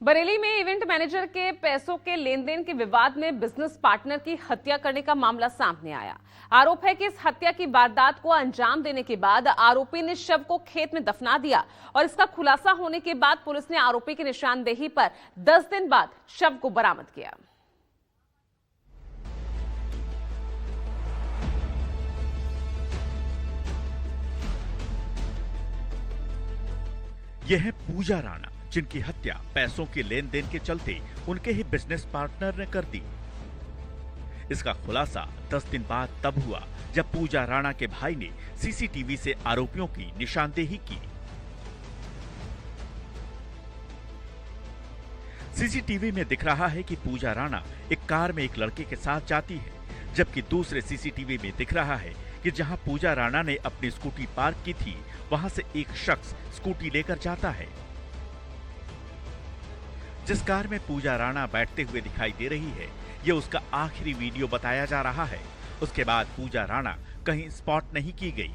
बरेली में event manager के पैसों के लेन देन के विवाद में बिजनेस पार्टनर की हत्या करने का मामला सामने आया। आरोप है कि इस हत्या की वारदात को अंजाम देने के बाद आरोपी ने शव को खेत में दफना दिया और इसका खुलासा होने के बाद पुलिस ने आरोपी की निशानदेही पर 10 दिन बाद शव को बरामद किया। यह है पूजा राणा, जिनकी हत्या पैसों के लेन देन के चलते उनके ही बिजनेस पार्टनर ने कर दी। इसका खुलासा 10 दिन बाद तब हुआ जब पूजा राणा के भाई ने सीसीटीवी से आरोपियों की निशानदेही की। सीसीटीवी में दिख रहा है कि पूजा राणा एक कार में एक लड़के के साथ जाती है, जबकि दूसरे सीसीटीवी में दिख रहा है कि जहां पूजा राणा ने अपनी स्कूटी पार्क की थी, वहां से एक शख्स स्कूटी लेकर जाता है। जिस कार में पूजा राणा बैठते हुए दिखाई दे रही है, ये उसका आखिरी वीडियो बताया जा रहा है। उसके बाद पूजा राणा कहीं स्पॉट नहीं की गई।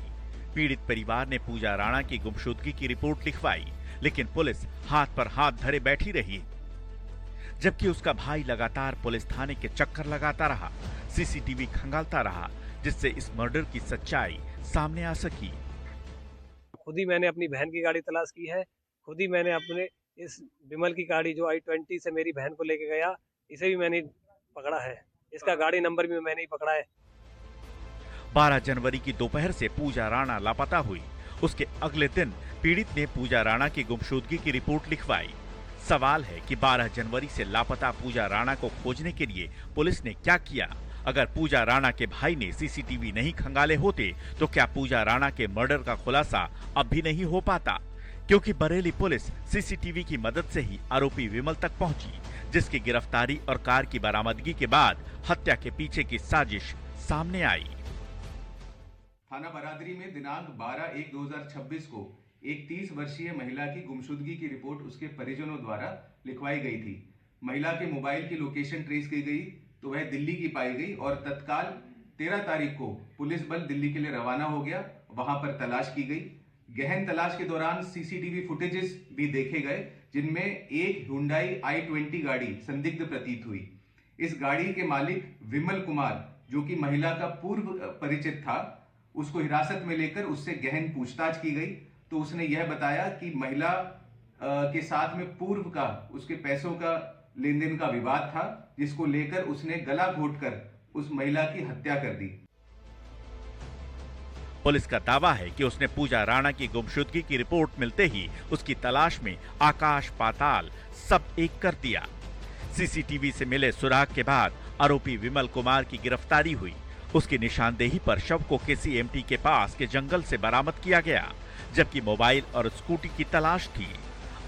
पीड़ित परिवार ने पूजा राणा की गुमशुदगी की रिपोर्ट लिखवाई, लेकिन पुलिस हाथ पर हाथ धरे बैठी रही, जबकि उसका भाई लगातार पुलिस थाने के चक्कर लगाता रहा, सीसीटीवी खंगालता रहा, जिससे इस मर्डर की सच्चाई सामने आ सकी। खुद ही मैंने अपनी बहन की गाड़ी तलाश की है, खुद ही मैंने अपने इस विमल की गाड़ी जो i20 से मेरी बहन को लेके गया, इसे भी मैंने पकड़ा है। इसका गाड़ी नंबर भी मैंने ही पकड़ा है। 12 जनवरी की दोपहर से पूजा राणा लापता हुई। उसके अगले दिन पीड़ित ने पूजा राणा की गुमशुदगी की रिपोर्ट लिखवाई। सवाल है कि 12 जनवरी से लापता पूजा राणा को खोजने के लिए पुलिस ने क्या किया? अगर पूजा राणा के भाई ने सीसीटीवी नहीं खंगाले होते तो क्या पूजा राणा के मर्डर का खुलासा अब भी नहीं हो पाता? क्योंकि बरेली पुलिस सीसीटीवी की मदद से ही आरोपी विमल तक पहुंची, जिसकी गिरफ्तारी और कार की बरामदगी के बाद हत्या के पीछे की साजिश सामने आई। थाना बरादरी में दिनांक 12/1/2026 को एक 30 वर्षीय महिला की गुमशुदगी की रिपोर्ट उसके परिजनों द्वारा लिखवाई गई थी। महिला के मोबाइल की लोकेशन ट्रेस की गई तो वह दिल्ली की पाई गई और तत्काल 13 तारीख को पुलिस बल दिल्ली के लिए रवाना हो गया। वहां पर तलाश की गई। गहन तलाश के दौरान सीसीटीवी फुटेजेस भी देखे गए, जिनमें एक हुंडई i20 गाड़ी संदिग्ध प्रतीत हुई। इस गाड़ी के मालिक विमल कुमार, जो कि महिला का पूर्व परिचित था, उसको हिरासत में लेकर उससे गहन पूछताछ की गई तो उसने यह बताया कि महिला के साथ में पूर्व का उसके पैसों का लेन देन का विवाद था, जिसको लेकर उसने गला घोटकर उस महिला की हत्या कर दी। पुलिस का दावा है कि उसने पूजा राणा की गुमशुदगी की रिपोर्ट मिलते ही उसकी तलाश में आकाश पाताल सब एक कर दिया। सीसीटीवी से मिले सुराग के बाद आरोपी विमल कुमार की गिरफ्तारी हुई। उसकी निशानदेही पर शव को KCMT के पास के जंगल से बरामद किया गया, जबकि मोबाइल और स्कूटी की तलाश थी।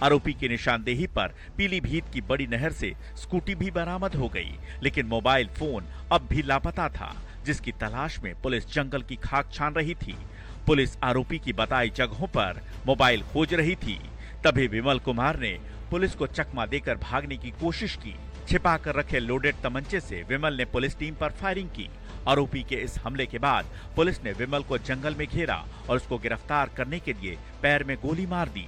आरोपी की निशानदेही पर पीलीभीत की बड़ी नहर से स्कूटी भी बरामद हो गई, लेकिन मोबाइल फोन अब भी लापता था, जिसकी तलाश में पुलिस जंगल की खाक छान रही थी। पुलिस आरोपी की बताई जगहों पर मोबाइल खोज रही थी। तभी विमल कुमार ने पुलिस को चकमा देकर भागने की कोशिश की। छिपा कर रखे लोडेड तमंचे से विमल ने पुलिस टीम पर फायरिंग की। आरोपी के इस हमले के बाद पुलिस ने विमल को जंगल में घेरा और उसको गिरफ्तार करने के लिए पैर में गोली मार दी।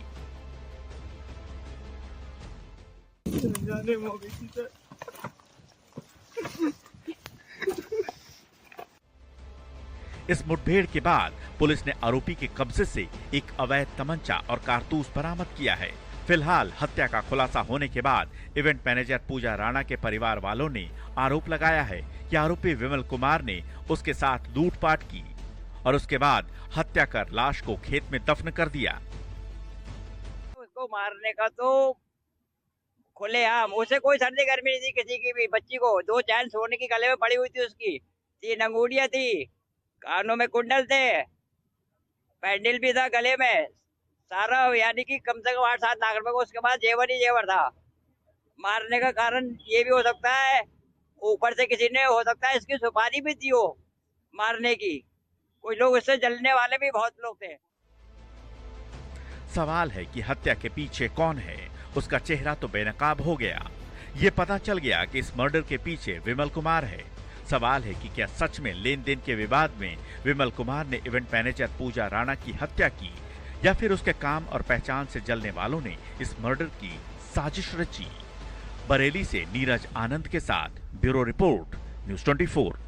इस मुठभेड़ के बाद पुलिस ने आरोपी के कब्जे से एक अवैध तमंचा और कारतूस बरामद किया है। फिलहाल हत्या का खुलासा होने के बाद इवेंट मैनेजर पूजा राणा के परिवार वालों ने आरोप लगाया है कि आरोपी विमल कुमार ने उसके साथ लूटपाट की और उसके बाद हत्या कर लाश को खेत में दफन कर दिया। उसको मारने का तो खुलेआम, उसे कोई सर्दी गर्मी नहीं थी किसी की भी। बच्ची को 2 चैन सोने की गले में पड़ी हुई थी, उसकी 3 अंगूठियां थी, कानों में कुंडल थे, पैंडल भी था गले में, सारा यानी कि कम से कम 8-7 लाख रुपए को उसके बाद जेवर ही जेवर था। मारने का कारण ये भी हो सकता है, ऊपर से किसी ने, हो सकता है इसकी सुपारी भी दी हो मारने की। कुछ लोग इससे जलने वाले भी बहुत लोग थे। सवाल है कि हत्या के पीछे कौन है? उसका चेहरा तो बेनकाब हो गया। ये पता चल गया कि इस मर्डर के पीछे विमल कुमार है। सवाल है कि क्या सच में लेन देन के विवाद में विमल कुमार ने इवेंट मैनेजर पूजा राणा की हत्या की, या फिर उसके काम और पहचान से जलने वालों ने इस मर्डर की साजिश रची। बरेली से नीरज आनंद के साथ ब्यूरो रिपोर्ट, न्यूज़ 24।